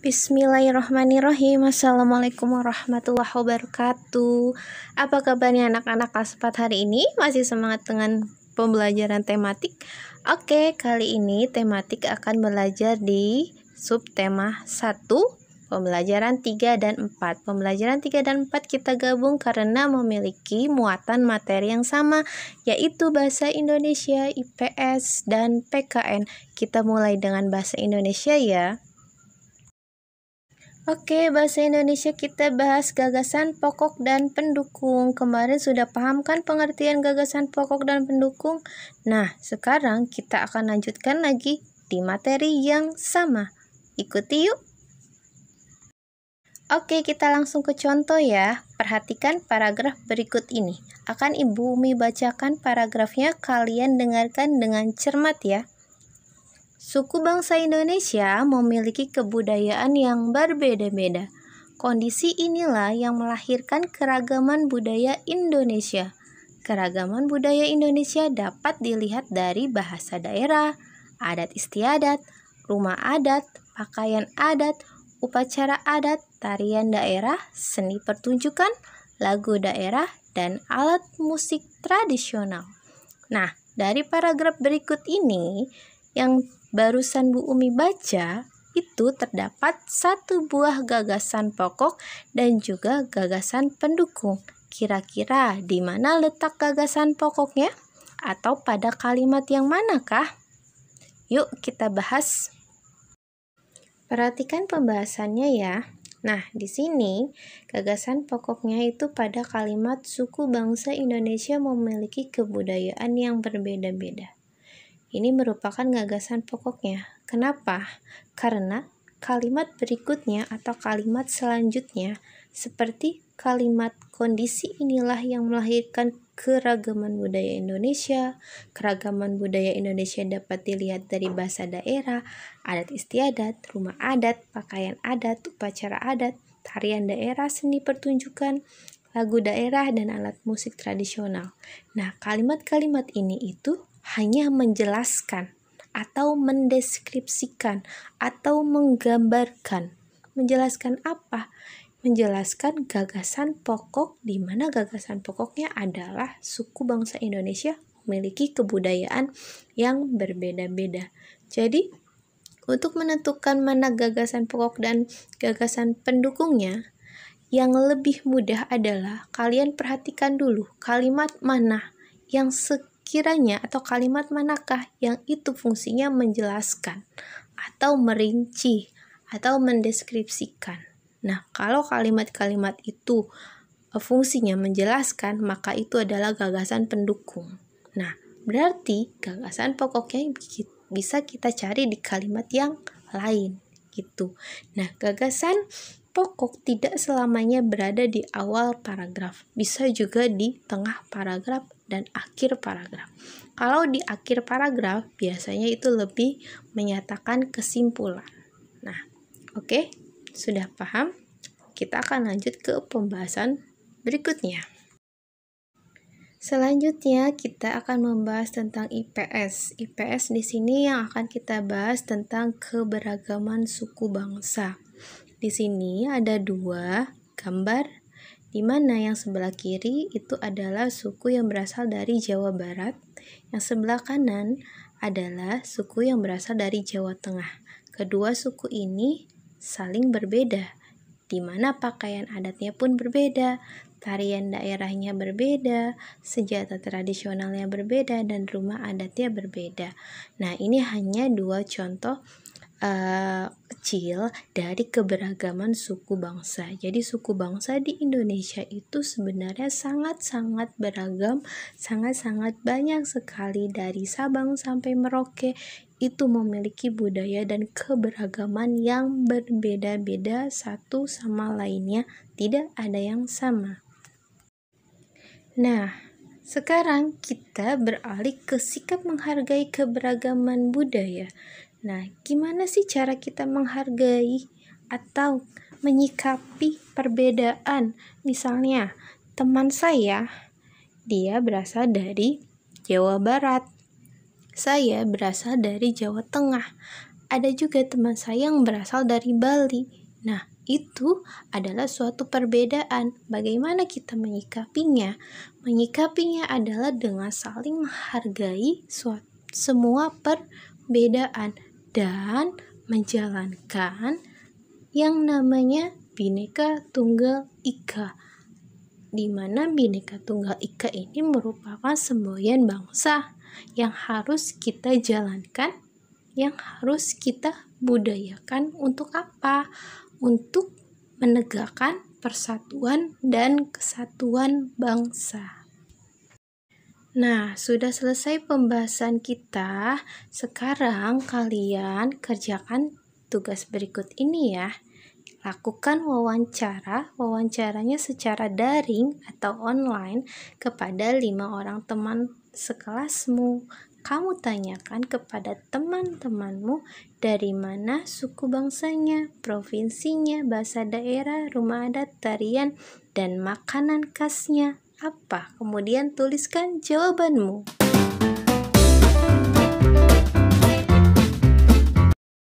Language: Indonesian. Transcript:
Bismillahirrahmanirrahim. Assalamualaikum warahmatullahi wabarakatuh. Apa kabarnya anak-anak kelas 4 hari ini? Masih semangat dengan pembelajaran tematik? Oke, kali ini tematik akan belajar di subtema 1, pembelajaran 3 dan 4. Pembelajaran 3 dan 4 kita gabung karena memiliki muatan materi yang sama, yaitu Bahasa Indonesia, IPS, dan PKN. Kita mulai dengan Bahasa Indonesia ya. Oke, Bahasa Indonesia kita bahas gagasan pokok dan pendukung. Kemarin sudah paham kan pengertian gagasan pokok dan pendukung? Nah, sekarang kita akan lanjutkan lagi di materi yang sama. Ikuti yuk. Oke, kita langsung ke contoh ya. Perhatikan paragraf berikut ini. Akan Ibu Umi bacakan paragrafnya, kalian dengarkan dengan cermat ya. Suku bangsa Indonesia memiliki kebudayaan yang berbeda-beda. Kondisi inilah yang melahirkan keragaman budaya Indonesia. Keragaman budaya Indonesia dapat dilihat dari bahasa daerah, adat istiadat, rumah adat, pakaian adat, upacara adat, tarian daerah, seni pertunjukan, lagu daerah, dan alat musik tradisional. Nah, dari paragraf berikut ini yang barusan Bu Umi baca, itu terdapat satu buah gagasan pokok dan juga gagasan pendukung. Kira-kira di mana letak gagasan pokoknya? Atau pada kalimat yang manakah? Yuk kita bahas. Perhatikan pembahasannya ya. Nah, di sini gagasan pokoknya itu pada kalimat suku bangsa Indonesia memiliki kebudayaan yang berbeda-beda. Ini merupakan gagasan pokoknya. Kenapa? Karena kalimat berikutnya atau kalimat selanjutnya seperti kalimat kondisi inilah yang melahirkan keragaman budaya Indonesia. Keragaman budaya Indonesia dapat dilihat dari bahasa daerah, adat istiadat, rumah adat, pakaian adat, upacara adat, tarian daerah, seni pertunjukan, lagu daerah, dan alat musik tradisional. Nah, kalimat-kalimat ini itu hanya menjelaskan atau mendeskripsikan atau menggambarkan. Menjelaskan apa? Menjelaskan gagasan pokok, di mana gagasan pokoknya adalah suku bangsa Indonesia memiliki kebudayaan yang berbeda-beda. Jadi, untuk menentukan mana gagasan pokok dan gagasan pendukungnya, yang lebih mudah adalah kalian perhatikan dulu kalimat mana yang sekiranya atau kalimat manakah yang itu fungsinya menjelaskan atau merinci atau mendeskripsikan. Nah, kalau kalimat-kalimat itu fungsinya menjelaskan, maka itu adalah gagasan pendukung. Nah, berarti gagasan pokoknya bisa kita cari di kalimat yang lain gitu. Nah, gagasan pokok tidak selamanya berada di awal paragraf, bisa juga di tengah paragraf dan akhir paragraf. Kalau di akhir paragraf biasanya itu lebih menyatakan kesimpulan. Nah, oke, sudah paham? Kita akan lanjut ke pembahasan berikutnya. Selanjutnya kita akan membahas tentang IPS. IPS di sini yang akan kita bahas tentang keberagaman suku bangsa. Di sini ada dua gambar, di mana yang sebelah kiri itu adalah suku yang berasal dari Jawa Barat, yang sebelah kanan adalah suku yang berasal dari Jawa Tengah. Kedua suku ini saling berbeda, di mana pakaian adatnya pun berbeda, tarian daerahnya berbeda, senjata tradisionalnya berbeda, dan rumah adatnya berbeda. Nah, ini hanya dua contoh kecil dari keberagaman suku bangsa. Jadi suku bangsa di Indonesia itu sebenarnya sangat-sangat beragam, sangat-sangat banyak sekali, dari Sabang sampai Merauke itu memiliki budaya dan keberagaman yang berbeda-beda satu sama lainnya, tidak ada yang sama. Nah, sekarang kita beralih ke sikap menghargai keberagaman budaya. Nah, gimana sih cara kita menghargai atau menyikapi perbedaan? Misalnya, teman saya, dia berasal dari Jawa Barat. Saya berasal dari Jawa Tengah. Ada juga teman saya yang berasal dari Bali. Nah, itu adalah suatu perbedaan. Bagaimana kita menyikapinya? Menyikapinya adalah dengan saling menghargai semua perbedaan dan menjalankan yang namanya Bhinneka Tunggal Ika, di mana Bhinneka Tunggal Ika ini merupakan semboyan bangsa yang harus kita jalankan, yang harus kita budayakan. Untuk apa? Untuk menegakkan persatuan dan kesatuan bangsa. Nah, sudah selesai pembahasan kita. Sekarang kalian kerjakan tugas berikut ini ya. Lakukan wawancaranya secara daring atau online kepada 5 orang teman sekelasmu. Kamu tanyakan kepada teman-temanmu dari mana suku bangsanya, provinsinya, bahasa daerah, rumah adat, tarian, dan makanan khasnya apa. Kemudian tuliskan jawabanmu.